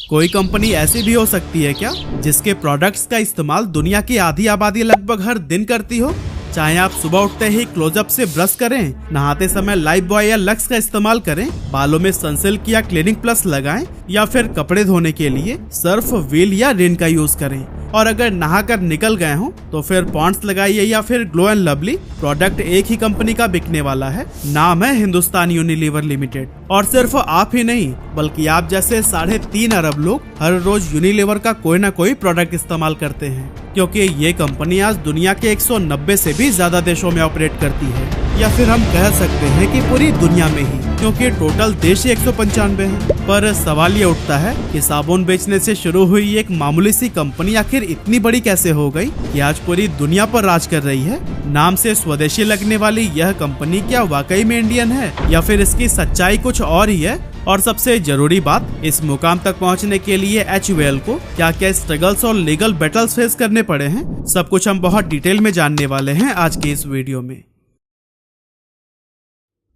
कोई कंपनी ऐसी भी हो सकती है क्या जिसके प्रोडक्ट्स का इस्तेमाल दुनिया की आधी आबादी लगभग हर दिन करती हो? चाहे आप सुबह उठते ही क्लोजअप से ब्रश करें, नहाते समय लाइफ बॉय या लक्स का इस्तेमाल करें, बालों में सनसिल्क या क्लीनिंग प्लस लगाएं, या फिर कपड़े धोने के लिए सर्फ, व्हील या रिन का यूज करें। और अगर नहाकर निकल गए हो तो फिर पॉन्ड्स लगाइए या फिर ग्लो एंड लवली। प्रोडक्ट एक ही कंपनी का बिकने वाला है, नाम है हिंदुस्तान यूनिलीवर लिमिटेड। और सिर्फ आप ही नहीं बल्कि आप जैसे 3.5 अरब लोग हर रोज यूनिलीवर का कोई ना कोई प्रोडक्ट इस्तेमाल करते हैं, क्योंकि ये कंपनी आज दुनिया के 190 से भी ज्यादा देशों में ऑपरेट करती है, या फिर हम कह सकते हैं कि पूरी दुनिया में ही, क्योंकि टोटल देश ही 195 है। पर सवाल ये उठता है कि साबुन बेचने से शुरू हुई एक मामूली सी कंपनी आखिर इतनी बड़ी कैसे हो गई कि आज पूरी दुनिया पर राज कर रही है। नाम से स्वदेशी लगने वाली यह कंपनी क्या वाकई में इंडियन है, या फिर इसकी सच्चाई कुछ और ही है? और सबसे जरूरी बात, इस मुकाम तक पहुंचने के लिए HUL को क्या क्या स्ट्रगल्स और लीगल बैटल्स फेस करने पड़े हैं, सब कुछ हम बहुत डिटेल में जानने वाले हैं आज के इस वीडियो में।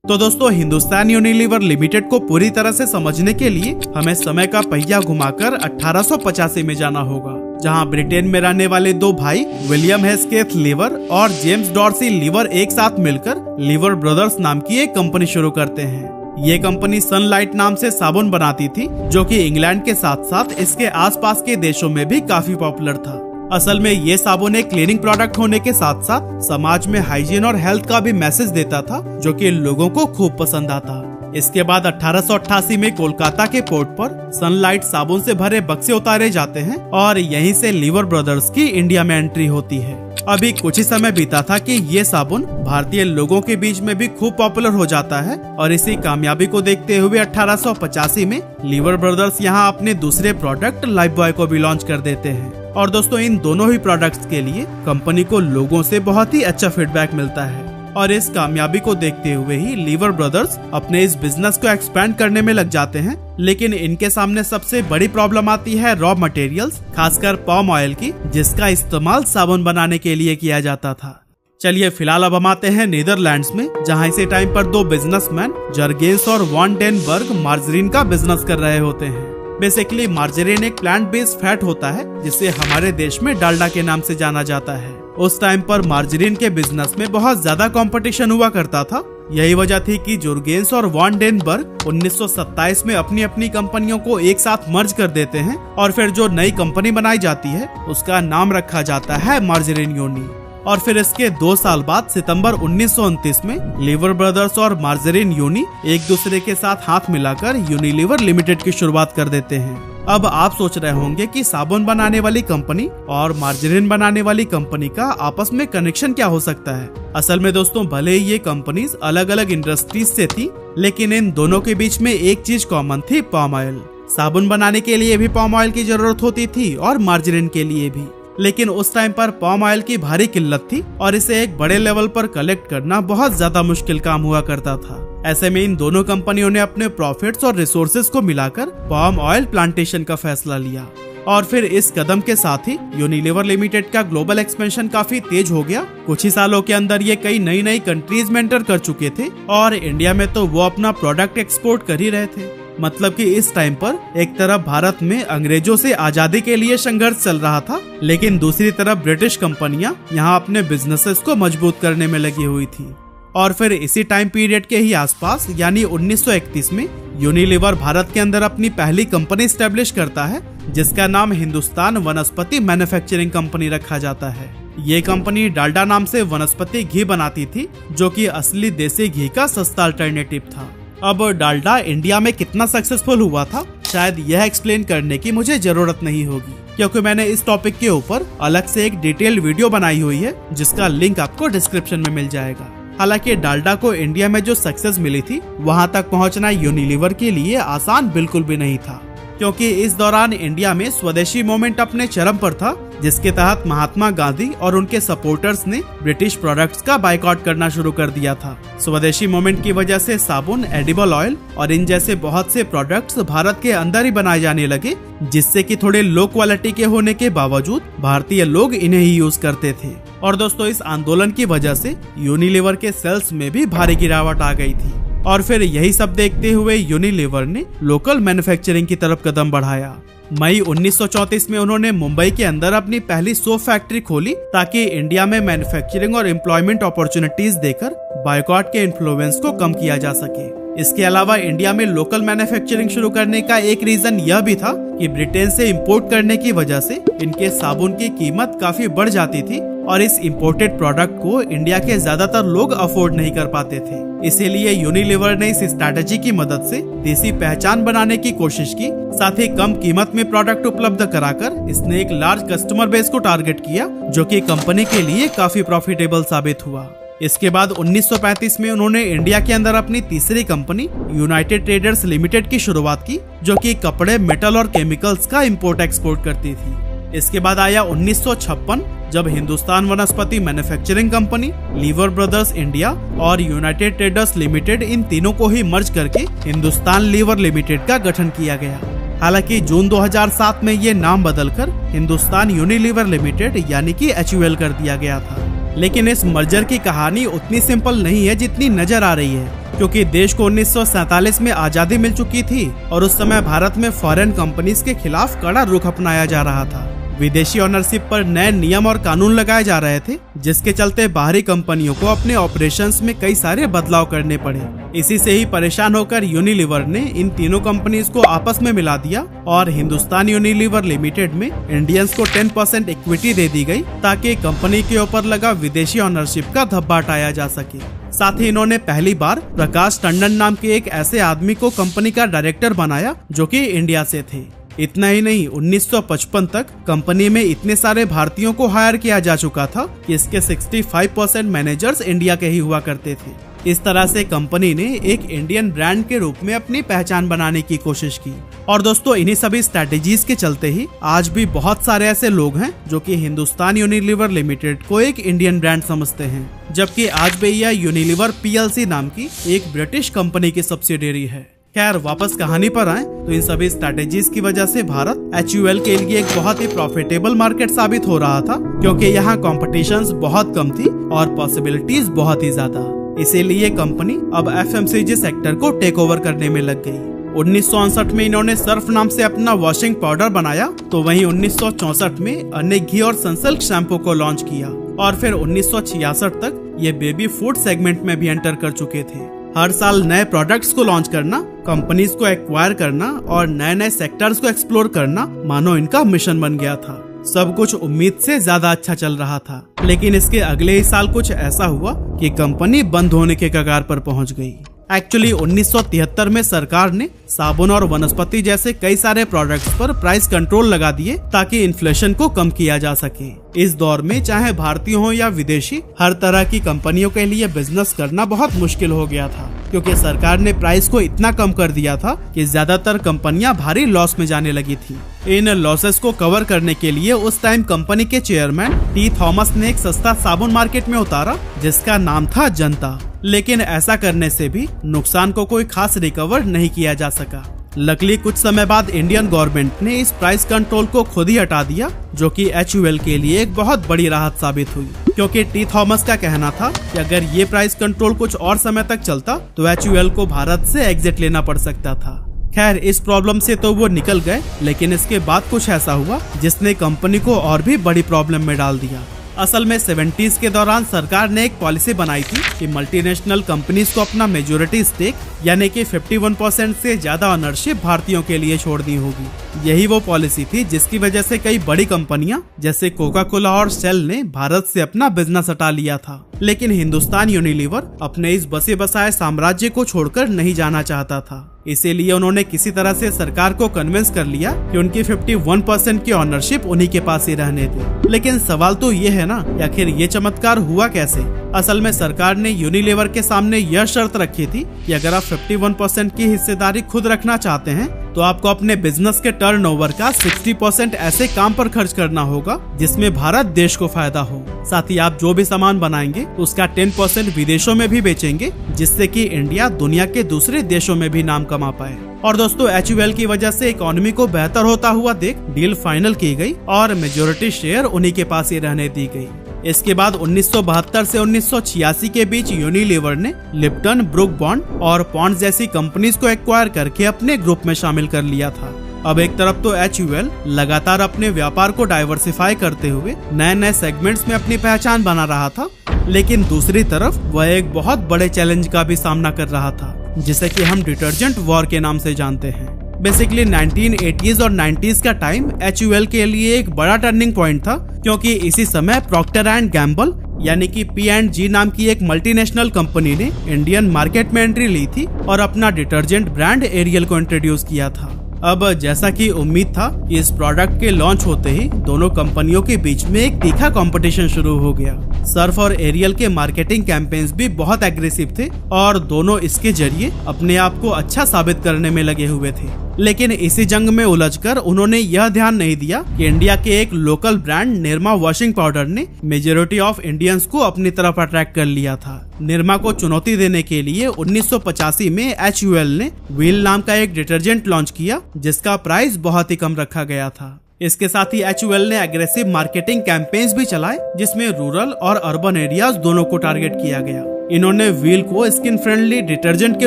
तो दोस्तों, हिंदुस्तान यूनिलीवर लिमिटेड को पूरी तरह से समझने के लिए हमें समय का पहिया घुमाकर 1885 में जाना होगा, जहां ब्रिटेन में रहने वाले दो भाई विलियम हेस्केथ लीवर और जेम्स डॉर्सी लीवर एक साथ मिलकर लीवर ब्रदर्स नाम की एक कंपनी शुरू करते हैं। ये कंपनी सनलाइट नाम से साबुन बनाती थी, जो कि इंग्लैंड के साथ साथ इसके आसपास के देशों में भी काफी पॉपुलर था। असल में ये साबुन एक क्लीनिंग प्रोडक्ट होने के साथ साथ समाज में हाइजीन और हेल्थ का भी मैसेज देता था, जो कि लोगों को खूब पसंद आता। इसके बाद 1888 में कोलकाता के पोर्ट पर सनलाइट साबुन से भरे बक्से उतारे जाते हैं और यहीं से लीवर ब्रदर्स की इंडिया में एंट्री होती है। अभी कुछ ही समय बीता था कि ये साबुन भारतीय लोगों के बीच में भी खूब पॉपुलर हो जाता है, और इसी कामयाबी को देखते हुए 1885 में लीवर ब्रदर्स यहाँ अपने दूसरे प्रोडक्ट लाइफ बॉय को भी लॉन्च कर देते हैं। और दोस्तों, इन दोनों ही प्रोडक्ट्स के लिए कंपनी को लोगों से बहुत ही अच्छा फीडबैक मिलता है, और इस कामयाबी को देखते हुए ही लीवर ब्रदर्स अपने इस बिजनेस को एक्सपेंड करने में लग जाते हैं। लेकिन इनके सामने सबसे बड़ी प्रॉब्लम आती है रॉ मटेरियल्स, खासकर पाम ऑयल की, जिसका इस्तेमाल साबुन बनाने के लिए किया जाता था। चलिए फिलहाल अब हम आते हैं नीदरलैंड्स में, जहां इसी टाइम पर दो बिजनेसमैन जर्गेंस और वॉन डेन बर्ग मार्जरीन का बिजनेस कर रहे होते हैं। बेसिकली मार्जरीन एक प्लांट बेस्ड फैट होता है, जिसे हमारे देश में डालडा के नाम से जाना जाता है। उस टाइम पर मार्जरीन के बिजनेस में बहुत ज्यादा कंपटीशन हुआ करता था। यही वजह थी कि जुर्गेंस और वॉन डेन बर्ग 1927 में अपनी अपनी कंपनियों को एक साथ मर्ज कर देते हैं, और फिर जो नई कंपनी बनाई जाती है उसका नाम रखा जाता है मार्जरीन यूनि। और फिर इसके 2 साल बाद सितंबर 1929 में लीवर ब्रदर्स और मार्जरीन यूनि एक दूसरे के साथ हाथ मिलाकर यूनिलीवर लिमिटेड की शुरुआत कर देते हैं। अब आप सोच रहे होंगे कि साबुन बनाने वाली कंपनी और मार्जरीन बनाने वाली कंपनी का आपस में कनेक्शन क्या हो सकता है। असल में दोस्तों, भले ही ये कंपनीज अलग अलग इंडस्ट्रीज से थी, लेकिन इन दोनों के बीच में एक चीज कॉमन थी, पाम ऑयल। साबुन बनाने के लिए भी पाम ऑयल की जरूरत होती थी और मार्जरीन के लिए भी, लेकिन उस टाइम पर पाम ऑयल की भारी किल्लत थी और इसे एक बड़े लेवल पर कलेक्ट करना बहुत ज्यादा मुश्किल काम हुआ करता था। ऐसे में इन दोनों कंपनियों ने अपने प्रॉफिट्स और रिसोर्सेज को मिलाकर पाम ऑयल प्लांटेशन का फैसला लिया, और फिर इस कदम के साथ ही यूनिलीवर लिमिटेड का ग्लोबल एक्सपेंशन काफी तेज हो गया। कुछ ही सालों के अंदर ये कई नई नई कंट्रीज में एंटर कर चुके थे, और इंडिया में तो वो अपना प्रोडक्ट एक्सपोर्ट कर ही रहे थे। मतलब कि इस टाइम पर एक तरफ भारत में अंग्रेजों से आजादी के लिए संघर्ष चल रहा था, लेकिन दूसरी तरफ ब्रिटिश कंपनियां यहाँ अपने बिजनेसेस को मजबूत करने में लगी हुई थी। और फिर इसी टाइम पीरियड के ही आसपास यानी 1931 में यूनिलीवर भारत के अंदर अपनी पहली कंपनी स्टैब्लिश करता है, जिसका नाम हिंदुस्तान वनस्पति मैन्युफैक्चरिंग कंपनी रखा जाता है। ये कंपनी डालडा नाम से वनस्पति घी बनाती थी, जो कि असली देसी घी का सस्ता अल्टरनेटिव था। अब डालडा इंडिया में कितना सक्सेसफुल हुआ था, शायद यह एक्सप्लेन करने की मुझे जरूरत नहीं होगी, क्योंकि मैंने इस टॉपिक के ऊपर अलग से एक डिटेल्ड वीडियो बनाई हुई है, जिसका लिंक आपको डिस्क्रिप्शन में मिल जाएगा। हालांकि डालडा को इंडिया में जो सक्सेस मिली थी, वहां तक पहुंचना यूनिलीवर के लिए आसान बिल्कुल भी नहीं था, क्योंकि इस दौरान इंडिया में स्वदेशी मूवमेंट अपने चरम पर था, जिसके तहत महात्मा गांधी और उनके सपोर्टर्स ने ब्रिटिश प्रोडक्ट्स का बायकॉट करना शुरू कर दिया था। स्वदेशी मूवमेंट की वजह से साबुन, एडिबल ऑयल और इन जैसे बहुत से प्रोडक्ट्स भारत के अंदर ही बनाए जाने लगे, जिससे कि थोड़े लो क्वालिटी के होने के बावजूद भारतीय लोग इन्हें ही यूज करते थे। और दोस्तों, इस आंदोलन की वजह से यूनिलीवर के सेल्स में भी भारी गिरावट आ गई थी। और फिर यही सब देखते हुए यूनिलीवर ने लोकल मैन्युफैक्चरिंग की तरफ कदम बढ़ाया। मई 1934 में उन्होंने मुंबई के अंदर अपनी पहली सोप फैक्ट्री खोली ताकि इंडिया में मैन्युफैक्चरिंग और एम्प्लॉयमेंट अपॉर्चुनिटीज देकर बायकॉट के इन्फ्लुएंस को कम किया जा सके। इसके अलावा इंडिया में लोकल मैन्युफैक्चरिंग शुरू करने का एक रीजन यह भी था कि ब्रिटेन से इंपोर्ट करने की वजह से इनके साबुन की कीमत काफी बढ़ जाती थी और इस इंपोर्टेड प्रोडक्ट को इंडिया के ज्यादातर लोग अफोर्ड नहीं कर पाते थे। इसीलिए यूनिलीवर ने इस स्ट्रैटेजी की मदद से देसी पहचान बनाने की कोशिश की, साथ ही कम कीमत में प्रोडक्ट उपलब्ध कराकर इसने एक लार्ज कस्टमर बेस को टारगेट किया, जो कि कंपनी के लिए काफी प्रॉफिटेबल साबित हुआ। इसके बाद 1935 में उन्होंने इंडिया के अंदर अपनी तीसरी कंपनी यूनाइटेड ट्रेडर्स लिमिटेड की शुरुआत की, जो कि कपड़े, मेटल और केमिकल्स का इंपोर्ट एक्सपोर्ट करती थी। इसके बाद आया 1956, जब हिंदुस्तान वनस्पति manufacturing company, liver brothers India और यूनाइटेड ट्रेडर्स लिमिटेड, इन तीनों को ही मर्ज करके हिंदुस्तान लीवर लिमिटेड का गठन किया गया। हालांकि जून 2007 में ये नाम बदलकर हिंदुस्तान यूनिलीवर लिमिटेड यानी कि HUL कर दिया गया था। लेकिन इस मर्जर की कहानी उतनी सिंपल नहीं है जितनी नजर आ रही है, क्योंकि देश को 1947 में आजादी मिल चुकी थी और उस समय भारत में फॉरेन कंपनीज के खिलाफ कड़ा रुख अपनाया जा रहा था। विदेशी ओनरशिप पर नए नियम और कानून लगाए जा रहे थे, जिसके चलते बाहरी कंपनियों को अपने ऑपरेशंस में कई सारे बदलाव करने पड़े। इसी से ही परेशान होकर यूनिलीवर ने इन तीनों कंपनीज को आपस में मिला दिया और हिंदुस्तान यूनिलीवर लिमिटेड में इंडियंस को 10% इक्विटी दे दी गई, ताकि कंपनी के ऊपर लगा विदेशी ओनरशिप का धब्बा हटाया जा सके। साथ ही इन्होंने पहली बार प्रकाश टंडन नाम के एक ऐसे आदमी को कंपनी का डायरेक्टर बनाया जो कि इंडिया से थे। इतना ही नहीं, 1955 तक कंपनी में इतने सारे भारतीयों को हायर किया जा चुका था कि इसके 65% मैनेजर्स इंडिया के ही हुआ करते थे। इस तरह से कंपनी ने एक इंडियन ब्रांड के रूप में अपनी पहचान बनाने की कोशिश की। और दोस्तों, इन्हीं सभी स्ट्रैटेजीज के चलते ही आज भी बहुत सारे ऐसे लोग हैं जो कि हिंदुस्तान यूनिलीवर लिमिटेड को एक इंडियन ब्रांड समझते हैं, जबकि आज भी यह यूनिलीवर PLC नाम की एक ब्रिटिश कंपनी की सब्सिडियरी है। खैर, वापस कहानी पर आए तो इन सभी स्ट्रैटेजीज की वजह से भारत HUL के लिए एक बहुत ही प्रॉफिटेबल मार्केट साबित हो रहा था, क्योंकि यहाँ कॉम्पिटिशन्स बहुत कम थी और पॉसिबिलिटीज बहुत ही ज्यादा। इसीलिए कंपनी अब FMCG सेक्टर को टेक ओवर करने में लग गई। 1959 में इन्होंने सर्फ नाम से अपना वॉशिंग पाउडर बनाया, तो वहीं 1964 में अनेक घी और सनसिल्क शैम्पू को लॉन्च किया और फिर 1966 तक ये बेबी फूड सेगमेंट में भी एंटर कर चुके थे। हर साल नए प्रोडक्ट्स को लॉन्च करना, कंपनीज को एक्वायर करना और नए नए सेक्टर्स को एक्सप्लोर करना मानो इनका मिशन बन गया था। सब कुछ उम्मीद से ज्यादा अच्छा चल रहा था, लेकिन इसके अगले ही साल कुछ ऐसा हुआ कि कंपनी बंद होने के कगार पर पहुंच गई। एक्चुअली 1973 में सरकार ने साबुन और वनस्पति जैसे कई सारे प्रोडक्ट्स पर प्राइस कंट्रोल लगा दिए ताकि इन्फ्लेशन को कम किया जा सके। इस दौर में चाहे भारतीय हो या विदेशी, हर तरह की कंपनियों के लिए बिजनेस करना बहुत मुश्किल हो गया था, क्योंकि सरकार ने प्राइस को इतना कम कर दिया था कि ज्यादातर कंपनियां भारी लॉस में जाने लगी थी। इन लॉसेस को कवर करने के लिए उस टाइम कंपनी के चेयरमैन टी थॉमस ने एक सस्ता साबुन मार्केट में उतारा जिसका नाम था जनता। लेकिन ऐसा करने से भी नुकसान को कोई खास रिकवर नहीं किया जा सका। लकीली कुछ समय बाद इंडियन गवर्नमेंट ने इस प्राइस कंट्रोल को खुद ही हटा दिया, जो कि HUL के लिए एक बहुत बड़ी राहत साबित हुई, क्योंकि टी थॉमस का कहना था कि अगर ये प्राइस कंट्रोल कुछ और समय तक चलता तो HUL को भारत से एग्जिट लेना पड़ सकता था। खैर, इस प्रॉब्लम से तो वो निकल गए, लेकिन इसके बाद कुछ ऐसा हुआ जिसने कंपनी को और भी बड़ी प्रॉब्लम में डाल दिया। असल में 70s के दौरान सरकार ने एक पॉलिसी बनाई थी कि मल्टीनेशनल कंपनीज को अपना मेजॉरिटी स्टेक यानी कि 51% से ज्यादा ओनरशिप भारतीयों के लिए छोड़नी होगी। यही वो पॉलिसी थी जिसकी वजह से कई बड़ी कंपनियां जैसे कोका कोला और शेल ने भारत से अपना बिजनेस हटा लिया था। लेकिन हिंदुस्तान यूनिलीवर अपने इस बसे बसाए साम्राज्य को छोड़कर नहीं जाना चाहता था। इसीलिए उन्होंने किसी तरह से सरकार को कन्विंस कर लिया कि उनकी 51% की ओनरशिप उन्हीं के पास ही रहने दे। लेकिन सवाल तो ये है ना कि आखिर ये चमत्कार हुआ कैसे। असल में सरकार ने यूनिलीवर के सामने यह शर्त रखी थी कि अगर आप 51% की हिस्सेदारी खुद रखना चाहते हैं तो आपको अपने बिजनेस के टर्नओवर का 60% ऐसे काम पर खर्च करना होगा जिसमें भारत देश को फायदा हो। साथ ही आप जो भी सामान बनाएंगे उसका 10% विदेशों में भी बेचेंगे, जिससे कि इंडिया दुनिया के दूसरे देशों में भी नाम कमा पाए। और दोस्तों, HUL की वजह से इकोनॉमी को बेहतर होता हुआ देख डील फाइनल की गई और मेजॉरिटी शेयर उन्हीं के पास ही रहने दी गई। इसके बाद 1972 से 1986 के बीच यूनिलीवर ने लिप्टन, ब्रुक बॉन्ड और पॉन्ड्स जैसी कंपनीज को एक्वायर करके अपने ग्रुप में शामिल कर लिया था। अब एक तरफ तो HUL लगातार अपने व्यापार को डाइवर्सिफाई करते हुए नए नए सेगमेंट्स में अपनी पहचान बना रहा था, लेकिन दूसरी तरफ वह एक बहुत बड़े चैलेंज का भी सामना कर रहा था, जिसे कि हम डिटर्जेंट वॉर के नाम से जानते हैं। बेसिकली 1980s और 90s का टाइम HUL के लिए एक बड़ा टर्निंग पॉइंट था, क्योंकि इसी समय प्रॉक्टर एंड गैम्बल यानी कि P&G नाम की एक मल्टीनेशनल कंपनी ने इंडियन मार्केट में एंट्री ली थी और अपना डिटर्जेंट ब्रांड एरियल को इंट्रोड्यूस किया था। अब जैसा कि उम्मीद था कि इस प्रोडक्ट के लॉन्च होते ही दोनों कंपनियों के बीच में एक तीखा कंपटीशन शुरू हो गया। सर्फ और एरियल के मार्केटिंग कैंपेन्स भी बहुत एग्रेसिव थे और दोनों इसके जरिए अपने आप को अच्छा साबित करने में लगे हुए थे। लेकिन इसी जंग में उलझकर उन्होंने यह ध्यान नहीं दिया कि इंडिया के एक local brand Nirma washing powder ने मेजॉरिटी ऑफ इंडियंस को अपनी तरफ अट्रैक्ट कर लिया था। निरमा को चुनौती देने के लिए 1985 में HUL ने व्हील नाम का एक डिटर्जेंट लॉन्च किया, जिसका प्राइस बहुत ही कम रखा गया था। इसके साथ ही HUL ने एग्रेसिव मार्केटिंग कैंपेन्स भी चलाए, जिसमें रूरल और अर्बन एरियाज दोनों को टारगेट किया गया। इन्होंने व्हील को स्किन फ्रेंडली डिटर्जेंट के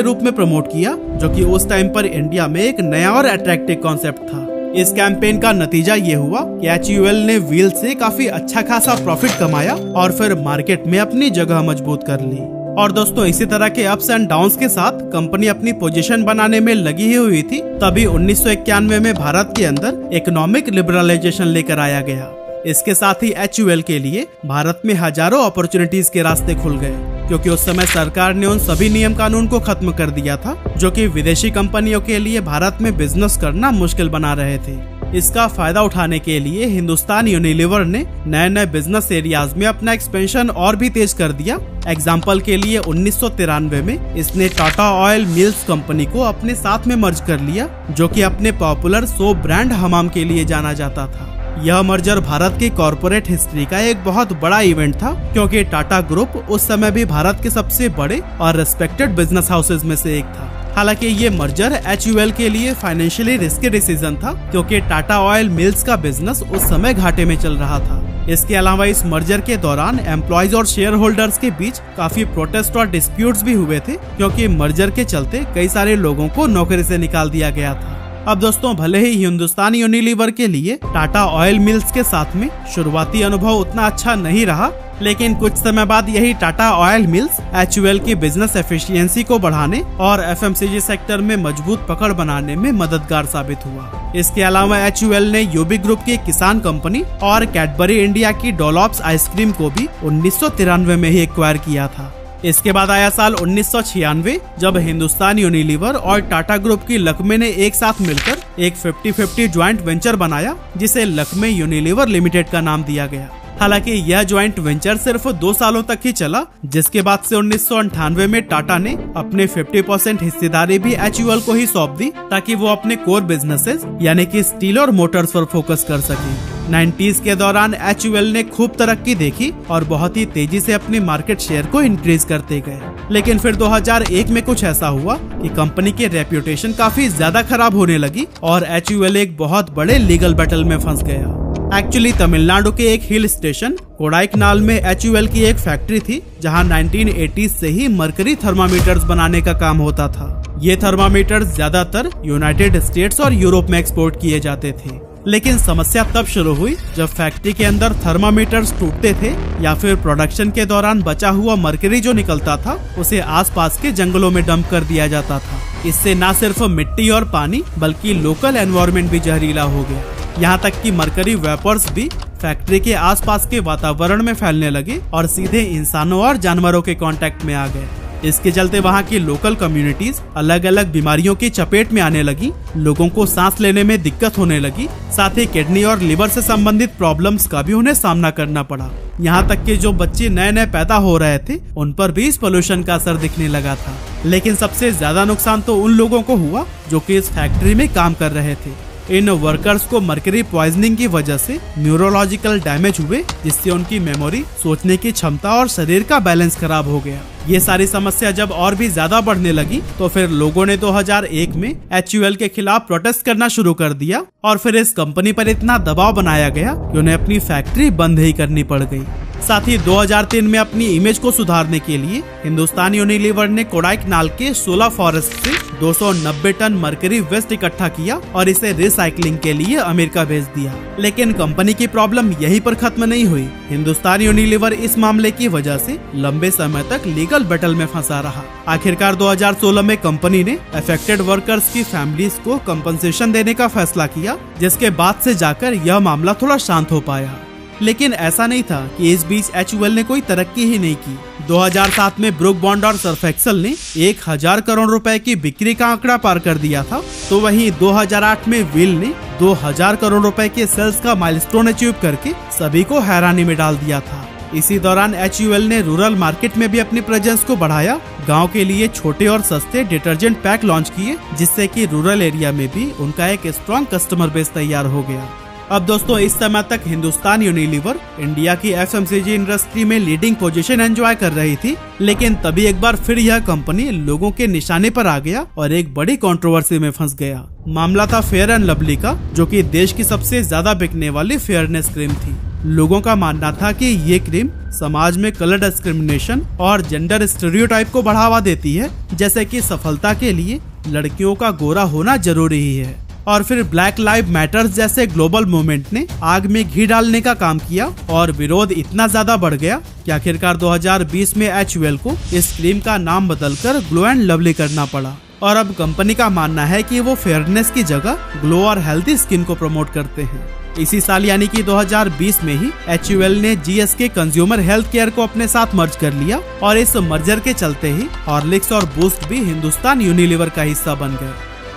रूप में प्रमोट किया, जो कि उस टाइम पर इंडिया में एक नया और अट्रैक्टिव कॉन्सेप्ट था। इस कैंपेन का नतीजा ये हुआ कि HUL ने व्हील से काफी अच्छा खासा प्रॉफिट कमाया और फिर मार्केट में अपनी जगह मजबूत कर ली। और दोस्तों, इसी तरह के अप्स एंड डाउन्स के साथ कंपनी अपनी पोजीशन बनाने में लगी ही हुई थी। तभी 1991 में भारत के अंदर इकोनॉमिक लिबरलाइजेशन लेकर आया गया। इसके साथ ही HUL के लिए भारत में हजारों अपॉर्चुनिटीज के रास्ते खुल गए, क्योंकि उस समय सरकार ने उन सभी नियम कानून को खत्म कर दिया था जो कि विदेशी कंपनियों के लिए भारत में बिजनेस करना मुश्किल बना रहे थे। इसका फायदा उठाने के लिए हिंदुस्तान यूनिलीवर ने नए नए बिजनेस एरियाज में अपना एक्सपेंशन और भी तेज कर दिया। एग्जाम्पल के लिए 1993 में इसने टाटा ऑयल मिल्स कंपनी को अपने साथ में मर्ज कर लिया, जो कि अपने पॉपुलर सोप ब्रांड हमाम के लिए जाना जाता था। यह मर्जर भारत की कॉर्पोरेट हिस्ट्री का एक बहुत बड़ा इवेंट था, क्योंकि टाटा ग्रुप उस समय भी भारत के सबसे बड़े और रेस्पेक्टेड बिजनेस हाउसेज में से एक था। हालांकि ये मर्जर HUL के लिए फाइनेंशियली रिस्की डिसीजन था, क्योंकि टाटा ऑयल मिल्स का बिजनेस उस समय घाटे में चल रहा था। इसके अलावा इस मर्जर के दौरान एम्प्लॉयज और शेयर होल्डर्स के बीच काफी प्रोटेस्ट और डिस्प्यूट्स भी हुए थे, क्योंकि मर्जर के चलते कई सारे लोगों को नौकरी से निकाल दिया गया था। अब दोस्तों, भले ही हिंदुस्तान यूनिलीवर के लिए टाटा ऑयल मिल्स के साथ में शुरुआती अनुभव उतना अच्छा नहीं रहा, लेकिन कुछ समय बाद यही टाटा ऑयल मिल्स HUL की बिजनेस एफिशिएंसी को बढ़ाने और FMCG सेक्टर में मजबूत पकड़ बनाने में मददगार साबित हुआ। इसके अलावा HUL ने यूबी ग्रुप की किसान कंपनी और कैडबरी इंडिया की डोलॉप्स आइसक्रीम को भी 1993 में ही एक्वायर किया था। इसके बाद आया साल 1996, जब हिंदुस्तान यूनिलीवर और टाटा ग्रुप की लक्मे ने एक साथ मिलकर एक 50-50 ज्वाइंट वेंचर बनाया, जिसे लक्मे यूनिलीवर लिमिटेड का नाम दिया गया। हालांकि यह ज्वाइंट वेंचर सिर्फ 2 सालों तक ही चला, जिसके बाद से 1998 में टाटा ने अपने 50% हिस्सेदारी भी HUL को ही सौंप दी, ताकि वो अपने कोर बिजनेसेस यानी कि स्टील और मोटर्स पर फोकस कर सके। 90s के दौरान HUL ने खूब तरक्की देखी और बहुत ही तेजी से अपनी मार्केट शेयर को इंक्रीज करते गए। लेकिन फिर 2001 में कुछ ऐसा हुआ कि कंपनी की रेप्यूटेशन काफी ज्यादा खराब होने लगी और HUL एक बहुत बड़े लीगल बैटल में फंस गया। एक्चुअली तमिलनाडु के एक हिल स्टेशन कोडाईकनाल में HUL की एक फैक्ट्री थी, जहां 1980s से ही मरकरी थर्मामीटर्स बनाने का काम होता था। ये थर्मामीटर्स ज्यादातर यूनाइटेड स्टेट्स और यूरोप में एक्सपोर्ट किए जाते थे। लेकिन समस्या तब शुरू हुई जब फैक्ट्री के अंदर थर्मामीटर्स टूटते थे या फिर प्रोडक्शन के दौरान बचा हुआ मरकरी जो निकलता था उसे आसपास के जंगलों में डंप कर दिया जाता था। इससे न सिर्फ मिट्टी और पानी बल्कि लोकल एनवायरनमेंट भी जहरीला हो गया। यहाँ तक कि मरकरी वेपर्स भी फैक्ट्री के आसपास के वातावरण में फैलने लगे और सीधे इंसानों और जानवरों के कांटेक्ट में आ गए। इसके चलते वहाँ की लोकल कम्युनिटीज अलग अलग बीमारियों की चपेट में आने लगी, लोगों को सांस लेने में दिक्कत होने लगी, साथ ही किडनी और लिवर से संबंधित प्रॉब्लम्स का भी उन्हें सामना करना पड़ा। यहाँ तक कि जो बच्चे नए नए पैदा हो रहे थे उन पर भी इस पोल्यूशन का असर दिखने लगा था। लेकिन सबसे ज्यादा नुकसान तो उन लोगों को हुआ जो कि इस फैक्ट्री में काम कर रहे थे। इन वर्कर्स को मरकरी पॉइजनिंग की वजह से न्यूरोलॉजिकल डैमेज हुए, जिससे उनकी मेमोरी, सोचने की क्षमता और शरीर का बैलेंस खराब हो गया। ये सारी समस्या जब और भी ज्यादा बढ़ने लगी तो फिर लोगों ने 2001 में HUL के खिलाफ प्रोटेस्ट करना शुरू कर दिया और फिर इस कंपनी पर इतना दबाव बनाया गया कि उन्हें अपनी फैक्ट्री बंद ही करनी पड़ गई। साथ ही 2003 में अपनी इमेज को सुधारने के लिए हिंदुस्तान यूनिलीवर ने कोडाईकनाल के 16 फॉरेस्ट से 290 टन मरकरी वेस्ट इकट्ठा किया और इसे रिसाइकलिंग के लिए अमेरिका भेज दिया। लेकिन कंपनी की प्रॉब्लम यहीं पर खत्म नहीं हुई। हिंदुस्तान यूनिलीवर इस मामले की वजह से लंबे समय तक लीगल बैटल में फंसा रहा। आखिरकार 2016 में कंपनी ने अफेक्टेड वर्कर्स की फैमिलीज को कंपनसेशन देने का फैसला किया, जिसके बाद से जाकर यह मामला थोड़ा शांत हो पाया। लेकिन ऐसा नहीं था कि इस बीच HUL ने कोई तरक्की ही नहीं की। 2007 में ब्रुक बॉन्ड और सर्फ एक्सेल ने 1000 करोड़ रुपए की बिक्री का आंकड़ा पार कर दिया था, तो वहीं 2008 में व्हील ने 2000 करोड़ रुपए के सेल्स का माइलस्टोन अचीव करके सभी को हैरानी में डाल दिया था। इसी दौरान HUL ने रूरल मार्केट में भी अपनी प्रेजेंस को बढ़ाया। गांव के लिए छोटे और सस्ते डिटर्जेंट पैक लॉन्च किए, जिससे कि रूरल एरिया में भी उनका एक स्ट्रॉन्ग कस्टमर बेस तैयार हो गया। अब दोस्तों, इस समय तक हिंदुस्तान यूनिलीवर इंडिया की FMCG इंडस्ट्री में लीडिंग पोजीशन एंजॉय कर रही थी, लेकिन तभी एक बार फिर यह कंपनी लोगों के निशाने पर आ गया और एक बड़ी कंट्रोवर्सी में फंस गया। मामला था फेयर एंड लवली का, जो कि देश की सबसे ज्यादा बिकने वाली फेयरनेस क्रीम थी। लोगों का मानना था कि ये क्रीम समाज में कलर डिस्क्रिमिनेशन और जेंडर स्टीरियोटाइप को बढ़ावा देती है, जैसे कि सफलता के लिए लड़कियों का गोरा होना जरूरी ही है। और फिर ब्लैक लाइव मैटर्स जैसे ग्लोबल मूवमेंट ने आग में घी डालने का काम किया और विरोध इतना ज्यादा बढ़ गया कि आखिरकार 2020 में HUL को इस क्रीम का नाम बदलकर ग्लो एंड लवली करना पड़ा। और अब कंपनी का मानना है कि वो फेयरनेस की जगह ग्लो और हेल्थी स्किन को प्रमोट करते हैं। इसी साल यानी कि 2020 में ही HUL ने GSK कंज्यूमर हेल्थ केयर को अपने साथ मर्ज कर लिया और इस मर्जर के चलते ही हॉर्लिक्स और बूस्ट भी हिंदुस्तान यूनिलीवर का हिस्सा बन गए।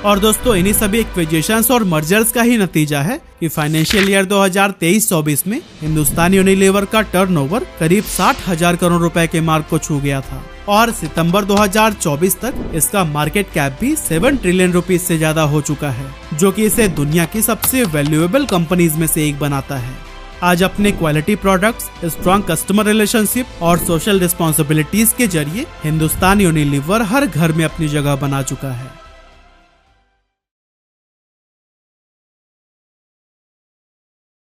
और दोस्तों, इन्हीं सभी एक्विजिशंस और मर्जर्स का ही नतीजा है कि फाइनेंशियल ईयर 2023-24 में हिंदुस्तान यूनिलीवर का टर्नओवर करीब 60,000 करोड़ रुपए के मार्क को छू गया था और सितंबर 2024 तक इसका मार्केट कैप भी 7 ट्रिलियन रुपीस से ज्यादा हो चुका है, जो कि इसे दुनिया की सबसे वैल्यूएबल कंपनीज में से एक बनाता है। आज अपने quality products, strong customer relationship और सोशल रिस्पॉन्सिबिलिटीज के जरिए हिंदुस्तान यूनिलीवर हर घर में अपनी जगह बना चुका है।